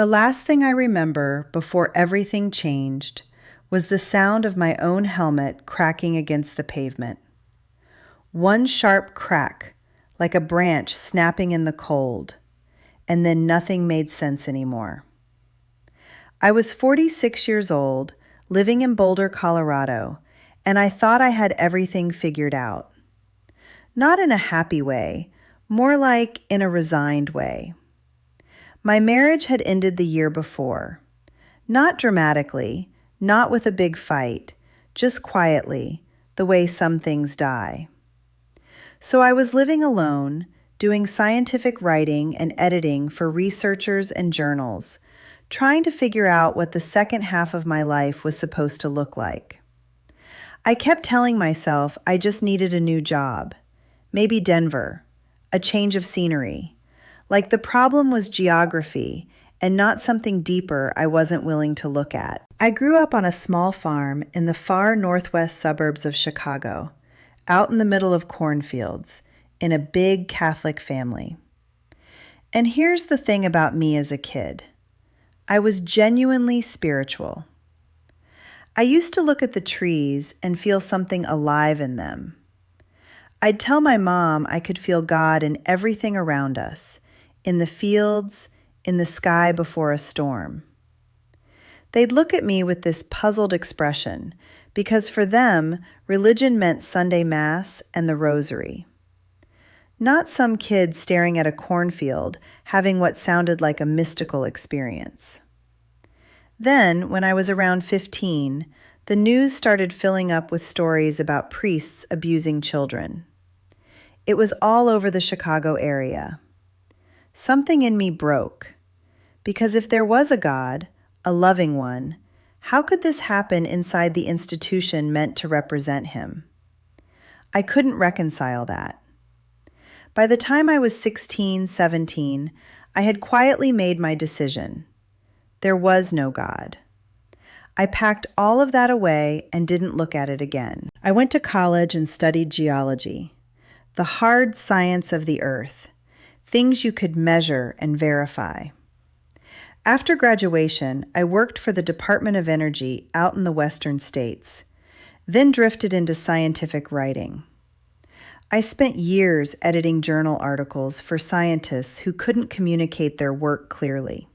The last thing I remember before everything changed was the sound of my own helmet cracking against the pavement. One sharp crack, like a branch snapping in the cold, and then nothing made sense anymore. I was 46 years old, living in Boulder, Colorado, and I thought I had everything figured out. Not in a happy way, more like in a resigned way. My marriage had ended the year before. Not dramatically, not with a big fight, just quietly, the way some things die. So I was living alone, doing scientific writing and editing for researchers and journals, trying to figure out what the second half of my life was supposed to look like. I kept telling myself I just needed a new job, maybe Denver, a change of scenery. Like the problem was geography and not something deeper I wasn't willing to look at. I grew up on a small farm in the far northwest suburbs of Chicago, out in the middle of cornfields, in a big Catholic family. And here's the thing about me as a kid. I was genuinely spiritual. I used to look at the trees and feel something alive in them. I'd tell my mom I could feel God in everything around us, in the fields, in the sky before a storm. They'd look at me with this puzzled expression, because for them, religion meant Sunday Mass and the Rosary. Not some kid staring at a cornfield, having what sounded like a mystical experience. Then, when I was around 15, the news started filling up with stories about priests abusing children. It was all over the Chicago area. Something in me broke, because if there was a God, a loving one, how could this happen inside the institution meant to represent him? I couldn't reconcile that. By the time I was 16, 17, I had quietly made my decision. There was no God. I packed all of that away and didn't look at it again. I went to college and studied geology, the hard science of the earth, things you could measure and verify. After graduation, I worked for the Department of Energy out in the western states, then drifted into scientific writing. I spent years editing journal articles for scientists who couldn't communicate their work clearly.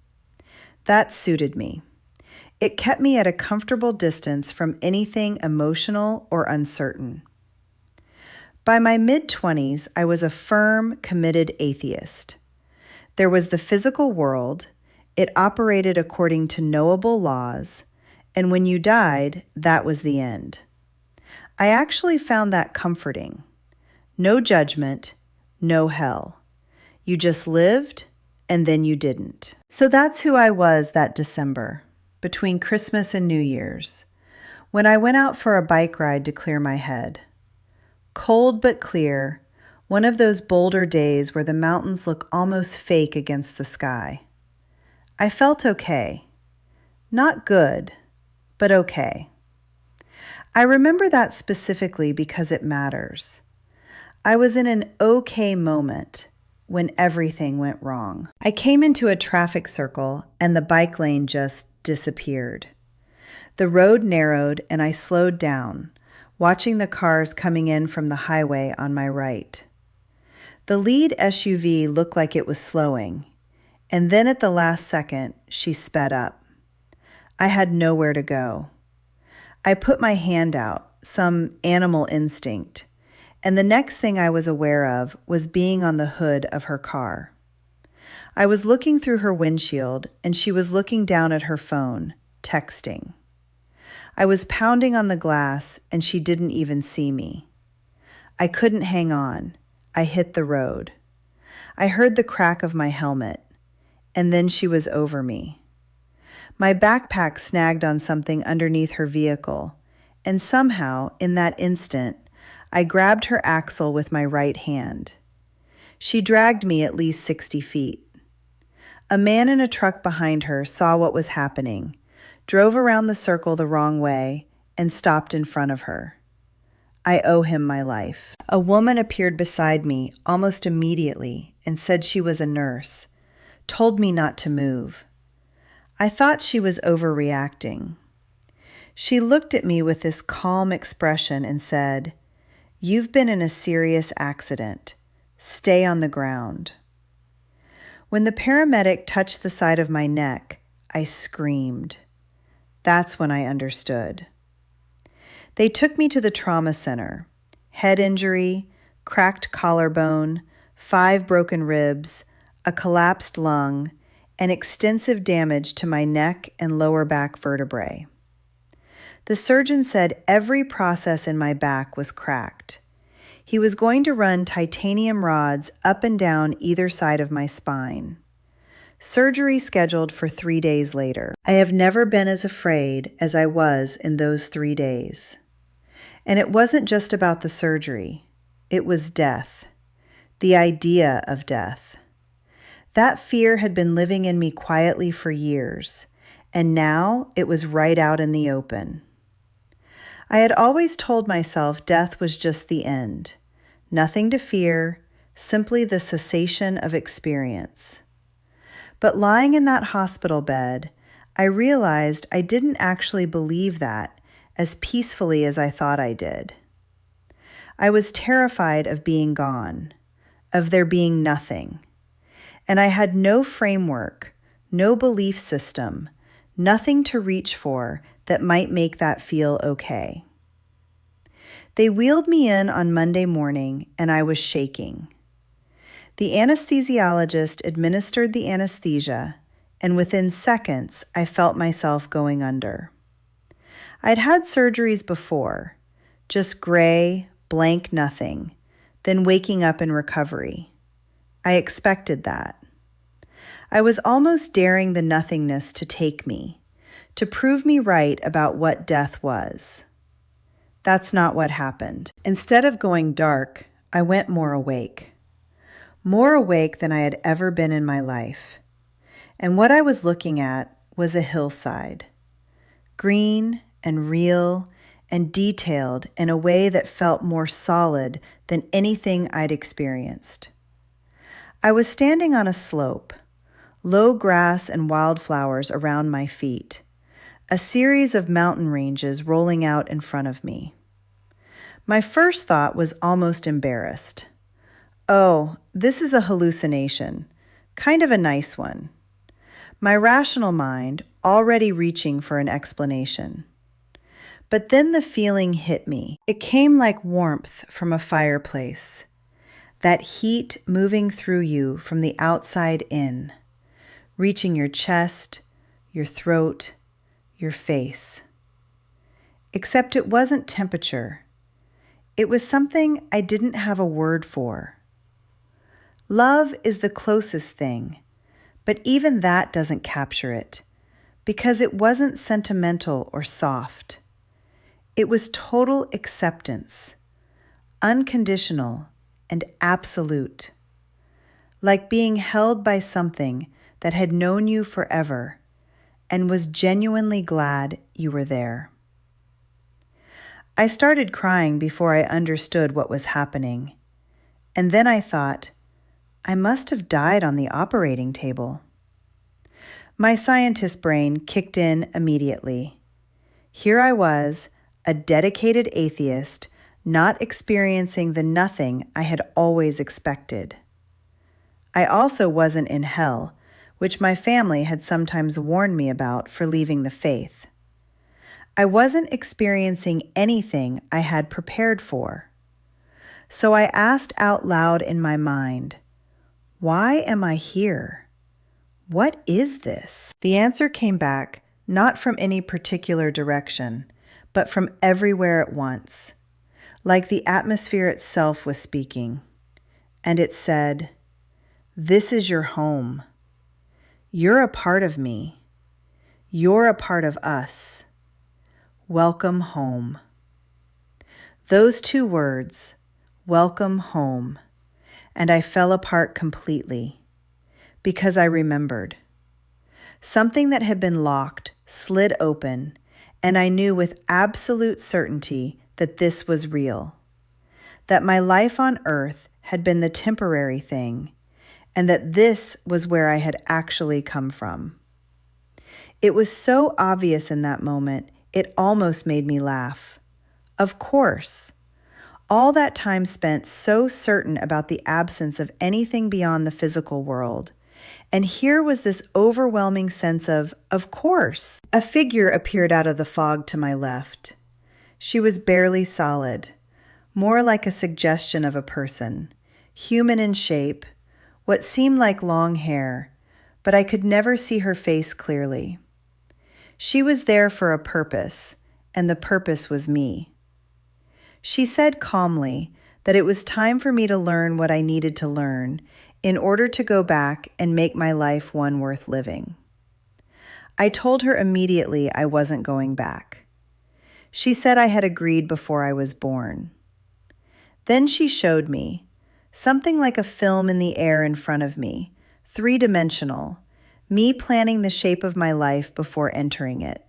That suited me. It kept me at a comfortable distance from anything emotional or uncertain. By my mid-20s, I was a firm, committed atheist. There was the physical world. It operated according to knowable laws, and when you died, that was the end. I actually found that comforting. No judgment, no hell. You just lived, and then you didn't. So that's who I was that December, between Christmas and New Year's, when I went out for a bike ride to clear my head. Cold but clear, one of those Boulder days where the mountains look almost fake against the sky. I felt okay. Not good, but okay. I remember that specifically because it matters. I was in an okay moment when everything went wrong. I came into a traffic circle and the bike lane just disappeared. The road narrowed and I slowed down, watching the cars coming in from the highway on my right. The lead SUV looked like it was slowing, and then at the last second, she sped up. I had nowhere to go. I put my hand out, some animal instinct, and the next thing I was aware of was being on the hood of her car. I was looking through her windshield, and she was looking down at her phone, texting. I was pounding on the glass, and she didn't even see me. I couldn't hang on. I hit the road. I heard the crack of my helmet, and then she was over me. My backpack snagged on something underneath her vehicle, and somehow, in that instant, I grabbed her axle with my right hand. She dragged me at least 60 feet. A man in a truck behind her saw what was happening, drove around the circle the wrong way, and stopped in front of her. I owe him my life. A woman appeared beside me almost immediately and said she was a nurse, told me not to move. I thought she was overreacting. She looked at me with this calm expression and said, "You've been in a serious accident. Stay on the ground." When the paramedic touched the side of my neck, I screamed. That's when I understood. They took me to the trauma center. Head injury, cracked collarbone, 5 broken ribs, a collapsed lung, and extensive damage to my neck and lower back vertebrae. The surgeon said every process in my back was cracked. He was going to run titanium rods up and down either side of my spine. Surgery scheduled for 3 days later. I have never been as afraid as I was in those 3 days. And it wasn't just about the surgery. It was death. The idea of death. That fear had been living in me quietly for years, and now it was right out in the open. I had always told myself death was just the end. Nothing to fear, simply the cessation of experience. But lying in that hospital bed, I realized I didn't actually believe that as peacefully as I thought I did. I was terrified of being gone, of there being nothing. And I had no framework, no belief system, nothing to reach for that might make that feel okay. They wheeled me in on Monday morning, and I was shaking. The anesthesiologist administered the anesthesia, and within seconds, I felt myself going under. I'd had surgeries before, just gray, blank nothing, then waking up in recovery. I expected that. I was almost daring the nothingness to take me, to prove me right about what death was. That's not what happened. Instead of going dark, I went more awake than I had ever been in my life. And what I was looking at was a hillside, green and real and detailed in a way that felt more solid than anything I'd experienced. I was standing on a slope, low grass and wildflowers around my feet, a series of mountain ranges rolling out in front of me. My first thought was almost embarrassed. Oh, this is a hallucination, kind of a nice one. My rational mind already reaching for an explanation. But then the feeling hit me. It came like warmth from a fireplace, that heat moving through you from the outside in, reaching your chest, your throat, your face. Except it wasn't temperature. It was something I didn't have a word for. Love is the closest thing, but even that doesn't capture it, because it wasn't sentimental or soft. It was total acceptance, unconditional and absolute, like being held by something that had known you forever and was genuinely glad you were there. I started crying before I understood what was happening, and then I thought, I must have died on the operating table. My scientist brain kicked in immediately. Here I was, a dedicated atheist, not experiencing the nothing I had always expected. I also wasn't in hell, which my family had sometimes warned me about for leaving the faith. I wasn't experiencing anything I had prepared for. So I asked out loud in my mind, why am I here? What is this? The answer came back, not from any particular direction, but from everywhere at once, like the atmosphere itself was speaking. And it said, this is your home. You're a part of me. You're a part of us. Welcome home. Those 2 words, welcome home, and I fell apart completely because I remembered. Something that had been locked slid open, and I knew with absolute certainty that this was real, that my life on earth had been the temporary thing, and that this was where I had actually come from. It was so obvious in that moment, it almost made me laugh. Of course. All that time spent so certain about the absence of anything beyond the physical world. And here was this overwhelming sense of course. A figure appeared out of the fog to my left. She was barely solid, more like a suggestion of a person, human in shape, what seemed like long hair, but I could never see her face clearly. She was there for a purpose, and the purpose was me. She said calmly that it was time for me to learn what I needed to learn in order to go back and make my life one worth living. I told her immediately I wasn't going back. She said I had agreed before I was born. Then she showed me, something like a film in the air in front of me, three-dimensional, me planning the shape of my life before entering it.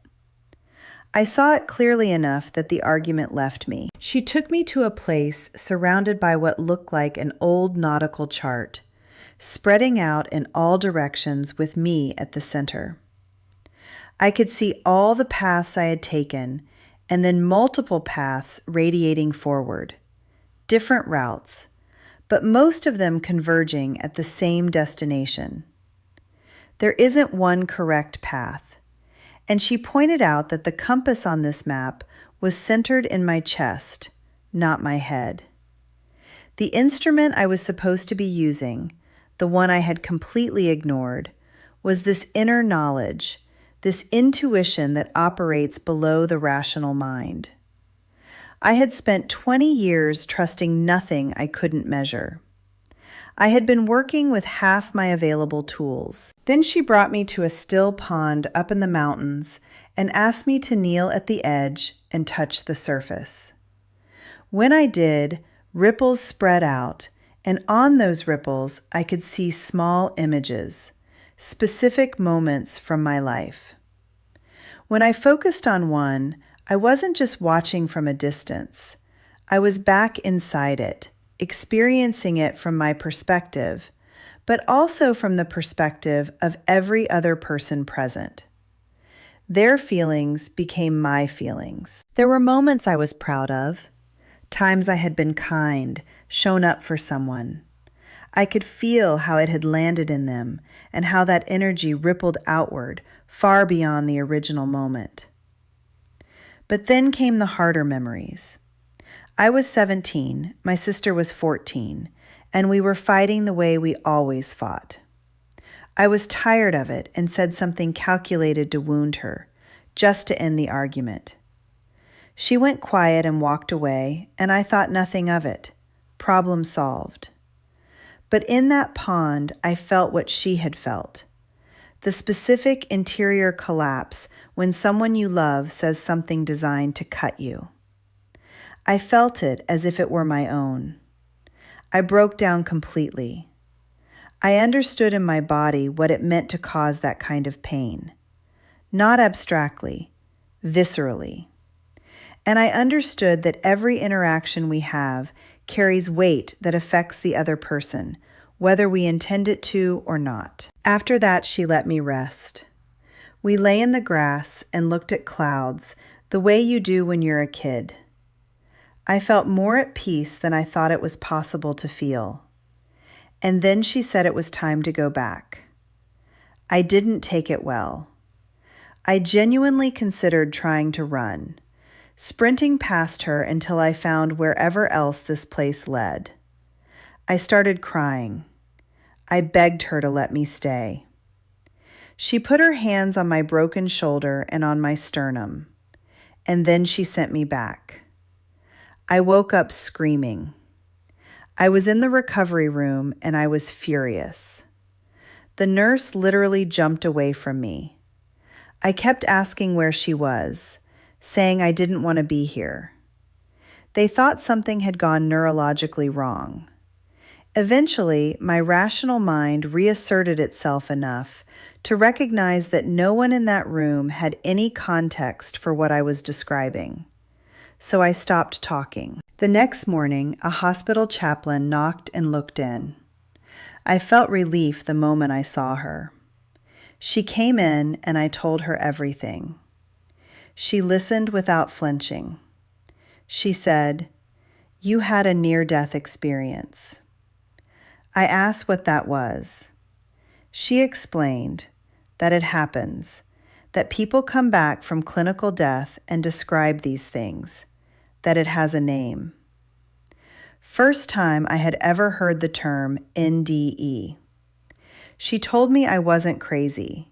I saw it clearly enough that the argument left me. She took me to a place surrounded by what looked like an old nautical chart, spreading out in all directions with me at the center. I could see all the paths I had taken, and then multiple paths radiating forward, different routes, but most of them converging at the same destination. There isn't one correct path, and she pointed out that the compass on this map was centered in my chest, not my head. The instrument I was supposed to be using, the one I had completely ignored, was this inner knowledge, this intuition that operates below the rational mind. I had spent 20 years trusting nothing I couldn't measure. I had been working with half my available tools. Then she brought me to a still pond up in the mountains and asked me to kneel at the edge and touch the surface. When I did, ripples spread out, and on those ripples I could see small images, specific moments from my life. When I focused on one, I wasn't just watching from a distance. I was back inside it, experiencing it from my perspective, but also from the perspective of every other person present. Their feelings became my feelings. There were moments I was proud of, times I had been kind, shown up for someone. I could feel how it had landed in them and how that energy rippled outward, far beyond the original moment. But then came the harder memories. I was 17, my sister was 14, and we were fighting the way we always fought. I was tired of it and said something calculated to wound her, just to end the argument. She went quiet and walked away, and I thought nothing of it. Problem solved. But in that pond, I felt what she had felt. The specific interior collapse when someone you love says something designed to cut you. I felt it as if it were my own. I broke down completely. I understood in my body what it meant to cause that kind of pain. Not abstractly, viscerally. And I understood that every interaction we have carries weight that affects the other person, whether we intend it to or not. After that, she let me rest. We lay in the grass and looked at clouds the way you do when you're a kid. I felt more at peace than I thought it was possible to feel. And then she said it was time to go back. I didn't take it well. I genuinely considered trying to run, sprinting past her until I found wherever else this place led. I started crying. I begged her to let me stay. She put her hands on my broken shoulder and on my sternum, and then she sent me back. I woke up screaming. I was in the recovery room and I was furious. The nurse literally jumped away from me. I kept asking where she was, saying I didn't want to be here. They thought something had gone neurologically wrong. Eventually, my rational mind reasserted itself enough to recognize that no one in that room had any context for what I was describing. So I stopped talking. The next morning, a hospital chaplain knocked and looked in. I felt relief the moment I saw her. She came in and I told her everything. She listened without flinching. She said, "You had a near-death experience." I asked what that was. She explained that it happens, that people come back from clinical death and describe these things, that it has a name. First time I had ever heard the term NDE. She told me I wasn't crazy,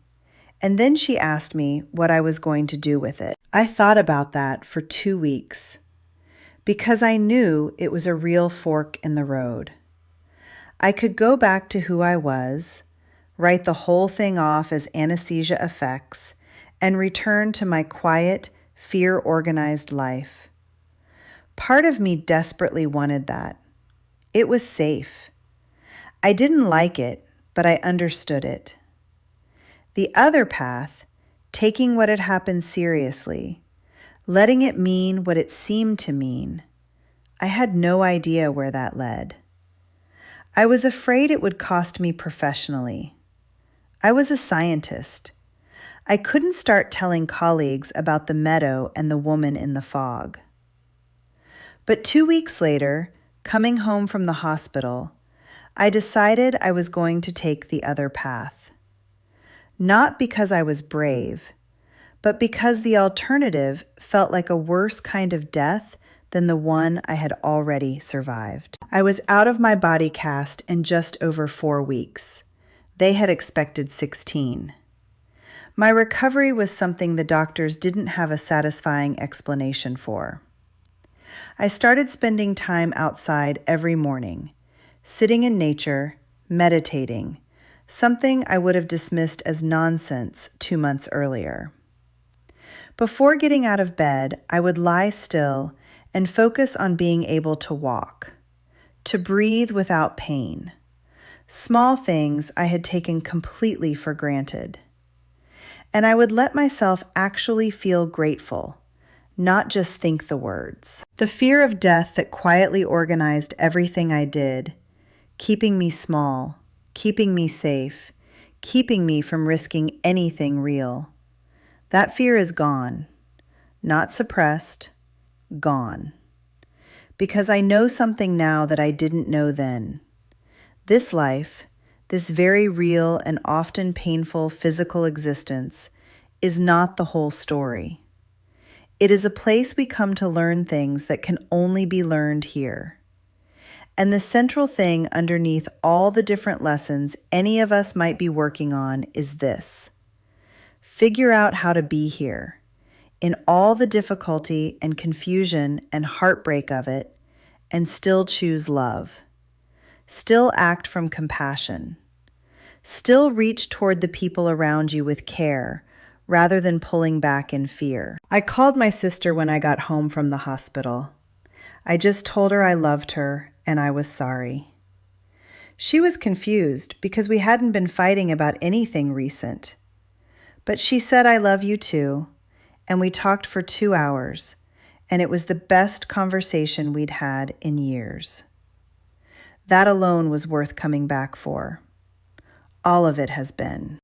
and then she asked me what I was going to do with it. I thought about that for 2 weeks, because I knew it was a real fork in the road. I could go back to who I was, write the whole thing off as anesthesia effects, and return to my quiet, fear-organized life. Part of me desperately wanted that. It was safe. I didn't like it, but I understood it. The other path, taking what had happened seriously, letting it mean what it seemed to mean, I had no idea where that led. I was afraid it would cost me professionally. I was a scientist. I couldn't start telling colleagues about the meadow and the woman in the fog. But 2 weeks later, coming home from the hospital, I decided I was going to take the other path. Not because I was brave, but because the alternative felt like a worse kind of death than the one I had already survived. I was out of my body cast in just over 4 weeks. They had expected 16. My recovery was something the doctors didn't have a satisfying explanation for. I started spending time outside every morning, sitting in nature, meditating, something I would have dismissed as nonsense 2 months earlier. Before getting out of bed, I would lie still and focus on being able to walk, to breathe without pain. Small things I had taken completely for granted. And I would let myself actually feel grateful, not just think the words. The fear of death that quietly organized everything I did, keeping me small, keeping me safe, keeping me from risking anything real. That fear is gone, not suppressed, gone. Because I know something now that I didn't know then. This life, this very real and often painful physical existence, is not the whole story. It is a place we come to learn things that can only be learned here. And the central thing underneath all the different lessons any of us might be working on is this: figure out how to be here, in all the difficulty and confusion and heartbreak of it, and still choose love. Still act from compassion. Still reach toward the people around you with care, rather than pulling back in fear. I called my sister when I got home from the hospital. I just told her I loved her and I was sorry. She was confused because we hadn't been fighting about anything recent. But she said, "I love you too," and we talked for 2 hours, and it was the best conversation we'd had in years. That alone was worth coming back for. All of it has been.